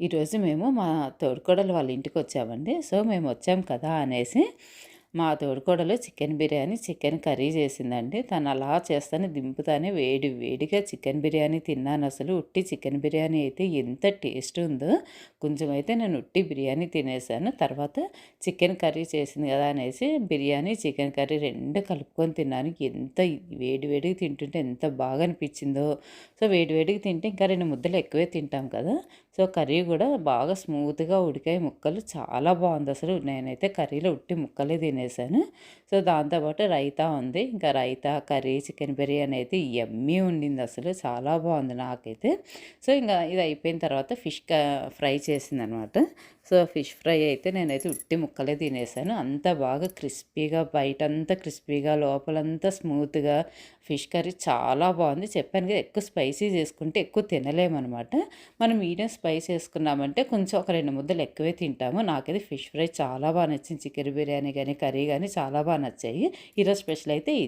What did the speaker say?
ఈరోజు మేము మా తోడికోడలు వాళ్ళ ఇంటికొచ్చామండి. సో, మేమొచ్చాం కదా అనేసి మా తోడికోడలు చికెన్ బిర్యానీ, చికెన్ కర్రీ చేసిందండి. తను అలా చేస్తానే దింపుతానే వేడి వేడిగా చికెన్ బిర్యానీ తిన్నానసలు. ఉట్టి చికెన్ బిర్యానీ అయితే ఎంత టేస్ట్ ఉందో. కొంచెం అయితే నేను ఉట్టి బిర్యానీ తినేసాను. తర్వాత చికెన్ కర్రీ చేసింది కదా అనేసి బిర్యానీ, చికెన్ కర్రీ 2 కలుపుకొని తిన్నాను. ఎంత వేడి వేడిగా తింటుంటే ఎంత బాగా అనిపించిందో. సో, వేడి వేడిగా తింటే ఇంకా 2 ముద్దలు ఎక్కువే తింటాం కదా! సో, కర్రీ కూడా బాగా స్మూత్‌గా ఉడికాయి ముక్కలు. చాలా బావుందసలు. నేనైతే కర్రీలో ఉట్టి ముక్కలే తినేసాను. సో, దాంతో పాటు రైతా ఉంది. ఇంకా రైతా, కర్రీ, చికెన్ బిర్యానీ అయితే యమ్మీ ఉండిందసలు. చాలా బావుంది నాకైతే. సో, ఇంగ ఇది అయిపోయిన తర్వాత ఫ్రై చేసిందనమాట. సో, ఫిష్ ఫ్రై అయితే నేనైతే ఉట్టి ముక్కలే తినేసాను. అంత బాగా క్రిస్పీగా బయటంతా క్రిస్పీగా, లోపలంతా స్మూత్‌గా ఫిష్ కర్రీ చాలా బావుంది. చెప్పాను కదా! ఎక్కువ స్పైసీ చేసుకుంటే ఎక్కువ తినలేమనమాట. మనం మీడియం స్పైస్ ఏసుకున్నామంటే కొంచెం ఒక 2 ముద్దలు ఎక్కువే తింటాము. నాకైతే ఫిష్ ఫ్రై చాలా నచ్చింది. చికెన్ బిర్యానీ గానీ, కర్రీ గానీ చాలా నచ్చాయి. ఈరోజు స్పెషల్ అయితే ఇది.